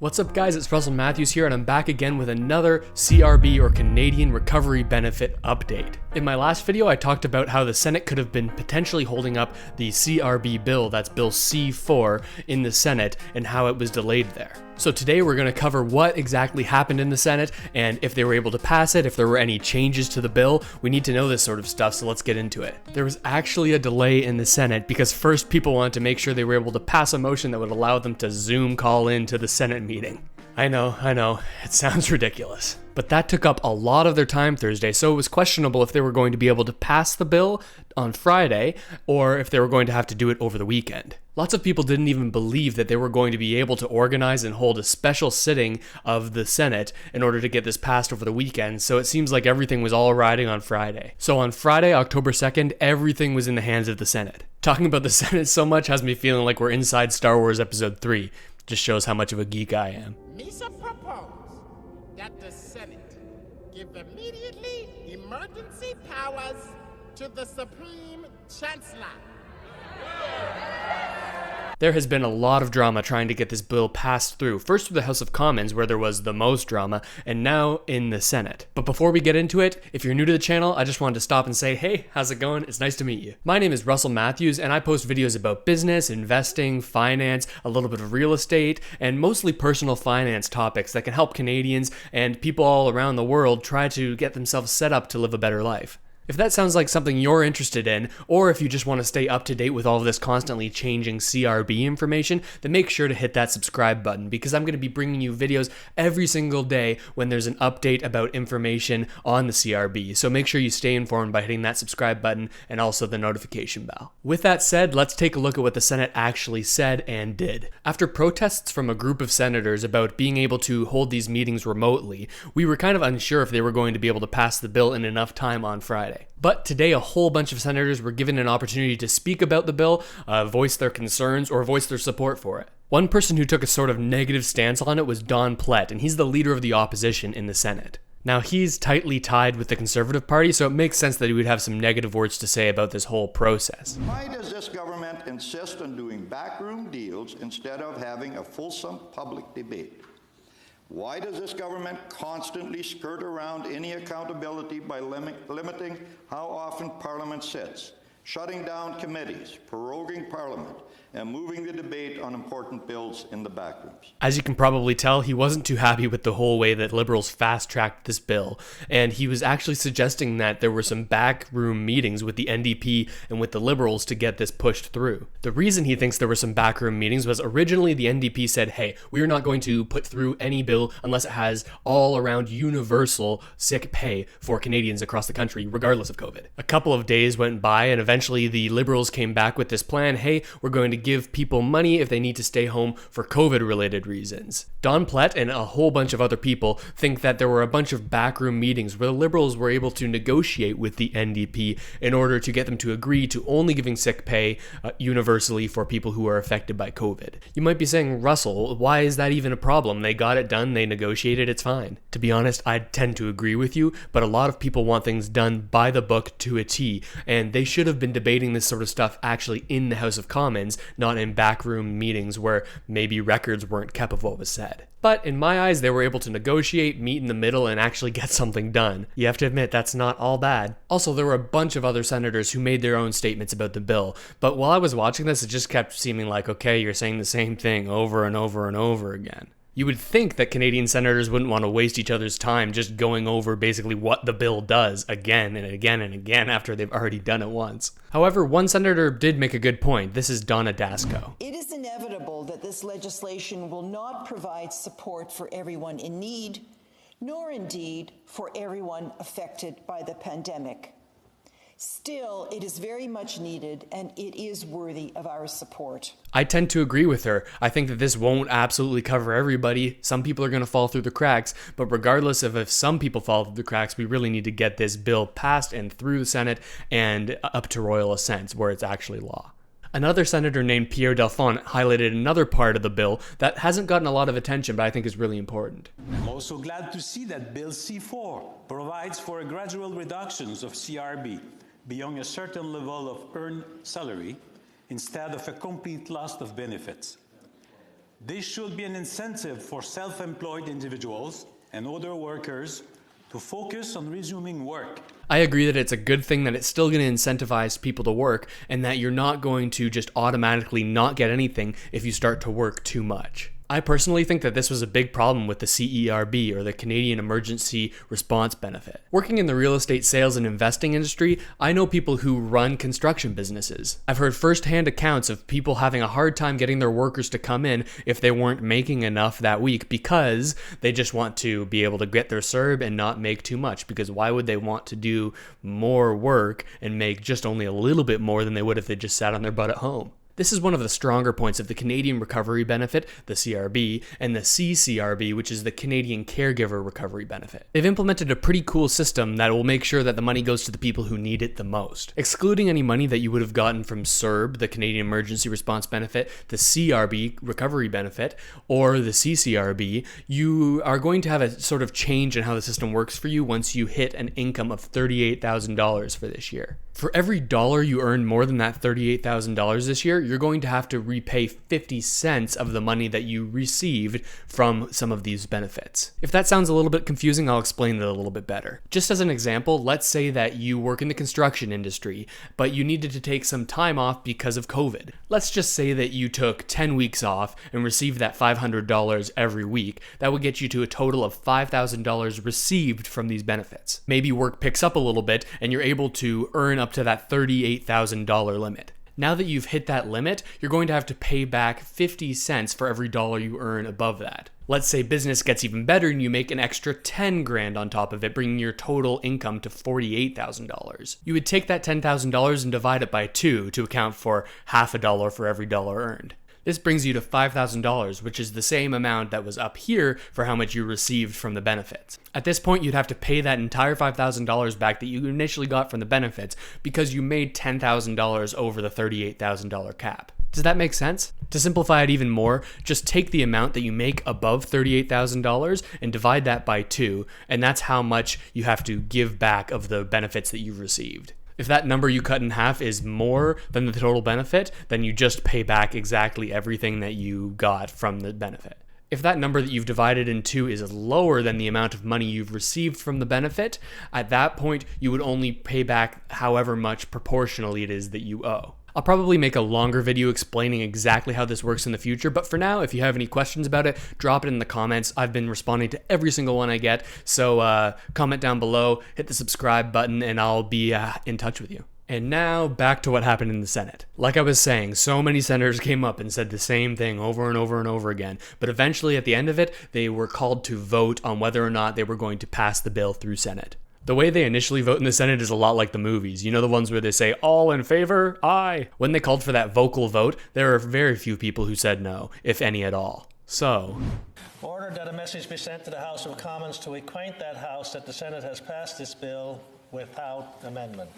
What's up guys, it's Russell Matthews here and I'm back again with another CRB or Canadian Recovery Benefit update. In my last video I talked about how the Senate could have been potentially holding up the CRB bill, that's Bill C4, in the Senate and how it was delayed there. So today we're going to cover what exactly happened in the Senate and if they were able to pass it, if there were any changes to the bill. We need to know this sort of stuff, so let's get into it. There was actually a delay in the Senate because first people wanted to make sure they were able to pass a motion that would allow them to Zoom call in to the Senate meeting. I know, it sounds ridiculous. But that took up a lot of their time Thursday, so it was questionable if they were going to be able to pass the bill on Friday or if they were going to have to do it over the weekend. Lots of people didn't even believe that they were going to be able to organize and hold a special sitting of the Senate in order to get this passed over the weekend, so it seems like everything was all riding on Friday. So on Friday, October 2nd, everything was in the hands of the Senate. Talking about the Senate so much has me feeling like we're inside Star Wars Episode 3. Just shows how much of a geek I am. Misa proposed that the Senate give immediately emergency powers to the Supreme Chancellor. There has been a lot of drama trying to get this bill passed through, first through the House of Commons where there was the most drama, and now in the Senate. But before we get into it, if you're new to the channel, I just wanted to stop and say, hey, how's it going? It's nice to meet you. My name is Russell Matthews, and I post videos about business, investing, finance, a little bit of real estate, and mostly personal finance topics that can help Canadians and people all around the world try to get themselves set up to live a better life. If that sounds like something you're interested in, or if you just want to stay up to date with all of this constantly changing CRB information, then make sure to hit that subscribe button because I'm going to be bringing you videos every single day when there's an update about information on the CRB. So make sure you stay informed by hitting that subscribe button and also the notification bell. With that said, let's take a look at what the Senate actually said and did. After protests from a group of senators about being able to hold these meetings remotely, we were kind of unsure if they were going to be able to pass the bill in enough time on Friday. But today, a whole bunch of senators were given an opportunity to speak about the bill, voice their concerns, or voice their support for it. One person who took a sort of negative stance on it was Don Plett, and he's the leader of the opposition in the Senate. Now, he's tightly tied with the Conservative Party, so it makes sense that he would have some negative words to say about this whole process. Why does this government insist on doing backroom deals instead of having a fulsome public debate? Why does this government constantly skirt around any accountability by limiting how often Parliament sits, shutting down committees, proroguing Parliament, and moving the debate on important bills in the backrooms? As you can probably tell, he wasn't too happy with the whole way that Liberals fast-tracked this bill, and he was actually suggesting that there were some backroom meetings with the NDP and with the Liberals to get this pushed through. The reason he thinks there were some backroom meetings was originally the NDP said, hey, we're not going to put through any bill unless it has all-around universal sick pay for Canadians across the country, regardless of COVID. A couple of days went by, and eventually the Liberals came back with this plan, hey, we're going to give people money if they need to stay home for COVID-related reasons. Don Plett and a whole bunch of other people think that there were a bunch of backroom meetings where the Liberals were able to negotiate with the NDP in order to get them to agree to only giving sick pay universally for people who are affected by COVID. You might be saying, Russell, why is that even a problem? They got it done, they negotiated, it's fine. To be honest, I tend to agree with you, but a lot of people want things done by the book to a T, and they should have been debating this sort of stuff actually in the House of Commons, not in backroom meetings where maybe records weren't kept of what was said. But in my eyes, they were able to negotiate, meet in the middle, and actually get something done. You have to admit, that's not all bad. Also, there were a bunch of other senators who made their own statements about the bill, but while I was watching this, it just kept seeming like, okay, you're saying the same thing over and over and over again. You would think that Canadian senators wouldn't want to waste each other's time just going over basically what the bill does again and again and again after they've already done it once. However, one senator did make a good point. This is Donna Dasko. It is inevitable that this legislation will not provide support for everyone in need, nor indeed for everyone affected by the pandemic. Still, it is very much needed and it is worthy of our support. I tend to agree with her. I think that this won't absolutely cover everybody. Some people are going to fall through the cracks, but regardless of if some people fall through the cracks, we really need to get this bill passed and through the Senate and up to royal assent where it's actually law. Another senator named Pierre Delphont highlighted another part of the bill that hasn't gotten a lot of attention, but I think is really important. I'm also glad to see that Bill C4 provides for a gradual reductions of CRB beyond a certain level of earned salary instead of a complete loss of benefits. This should be an incentive for self-employed individuals and other workers to focus on resuming work. I agree that it's a good thing that it's still going to incentivize people to work and that you're not going to just automatically not get anything if you start to work too much. I personally think that this was a big problem with the CERB, or the Canadian Emergency Response Benefit. Working in the real estate sales and investing industry, I know people who run construction businesses. I've heard firsthand accounts of people having a hard time getting their workers to come in if they weren't making enough that week because they just want to be able to get their CERB and not make too much, because why would they want to do more work and make just only a little bit more than they would if they just sat on their butt at home? This is one of the stronger points of the Canadian Recovery Benefit, the CRB, and the CCRB, which is the Canadian Caregiver Recovery Benefit. They've implemented a pretty cool system that will make sure that the money goes to the people who need it the most. Excluding any money that you would have gotten from CERB, the Canadian Emergency Response Benefit, the CRB Recovery Benefit, or the CCRB, you are going to have a sort of change in how the system works for you once you hit an income of $38,000 for this year. For every dollar you earn more than that $38,000 this year, you're going to have to repay 50 cents of the money that you received from some of these benefits. If that sounds a little bit confusing, I'll explain it a little bit better. Just as an example, let's say that you work in the construction industry, but you needed to take some time off because of COVID. Let's just say that you took 10 weeks off and received that $500 every week. That would get you to a total of $5,000 received from these benefits. Maybe work picks up a little bit and you're able to earn up to that $38,000 limit. Now that you've hit that limit, you're going to have to pay back 50 cents for every dollar you earn above that. Let's say business gets even better and you make an extra 10 grand on top of it, bringing your total income to $48,000. You would take that $10,000 and divide it by 2 to account for half a dollar for every dollar earned. This brings you to $5,000, which is the same amount that was up here for how much you received from the benefits. At this point, you'd have to pay that entire $5,000 back that you initially got from the benefits because you made $10,000 over the $38,000 cap. Does that make sense? To simplify it even more, just take the amount that you make above $38,000 and divide that by 2, and that's how much you have to give back of the benefits that you've received. If that number you cut in half is more than the total benefit, then you just pay back exactly everything that you got from the benefit. If that number that you've divided in 2 is lower than the amount of money you've received from the benefit, at that point you would only pay back however much proportionally it is that you owe. I'll probably make a longer video explaining exactly how this works in the future, but for now, if you have any questions about it, drop it in the comments. I've been responding to every single one I get, so comment down below, hit the subscribe button, and I'll be in touch with you. And now, back to what happened in the Senate. Like I was saying, so many senators came up and said the same thing over and over and over again, but eventually at the end of it, they were called to vote on whether or not they were going to pass the bill through Senate. The way they initially vote in the Senate is a lot like the movies. You know, the ones where they say, all in favor, aye. When they called for that vocal vote, there are very few people who said no, if any at all. So, ordered that a message be sent to the House of Commons to acquaint that House that the Senate has passed this bill without amendment.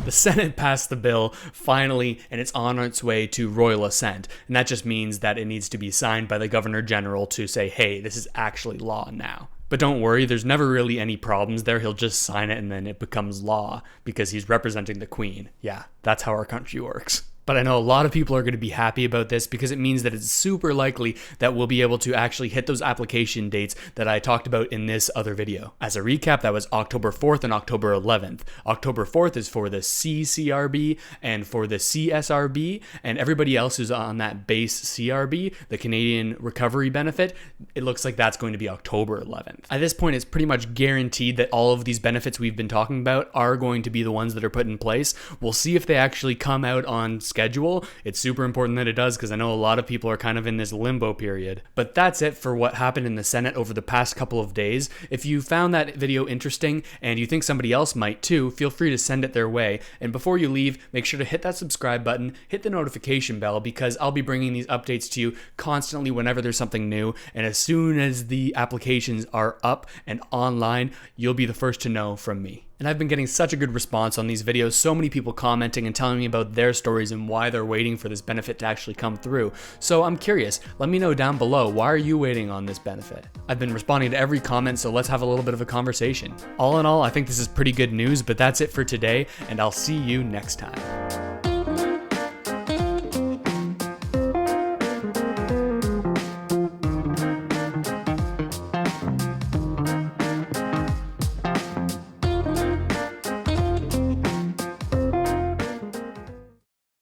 The Senate passed the bill, finally, and it's on its way to royal assent. And that just means that it needs to be signed by the Governor General to say, hey, this is actually law now. But don't worry, there's never really any problems there. He'll just sign it and then it becomes law because he's representing the Queen. Yeah, that's how our country works. But I know a lot of people are going to be happy about this because it means that it's super likely that we'll be able to actually hit those application dates that I talked about in this other video. As a recap, that was October 4th and October 11th. October 4th is for the CCRB and for the CSRB, and everybody else who's on that base CRB, the Canadian Recovery Benefit, it looks like that's going to be October 11th. At this point, it's pretty much guaranteed that all of these benefits we've been talking about are going to be the ones that are put in place. We'll see if they actually come out on schedule. It's super important that it does because I know a lot of people are kind of in this limbo period. But that's it for what happened in the Senate over the past couple of days. If you found that video interesting and you think somebody else might too, feel free to send it their way. And before you leave, make sure to hit that subscribe button, hit the notification bell, because I'll be bringing these updates to you constantly whenever there's something new. And as soon as the applications are up and online, you'll be the first to know from me. And I've been getting such a good response on these videos, so many people commenting and telling me about their stories and why they're waiting for this benefit to actually come through. So I'm curious, let me know down below, why are you waiting on this benefit? I've been responding to every comment, so let's have a little bit of a conversation. All in all, I think this is pretty good news, but that's it for today, and I'll see you next time.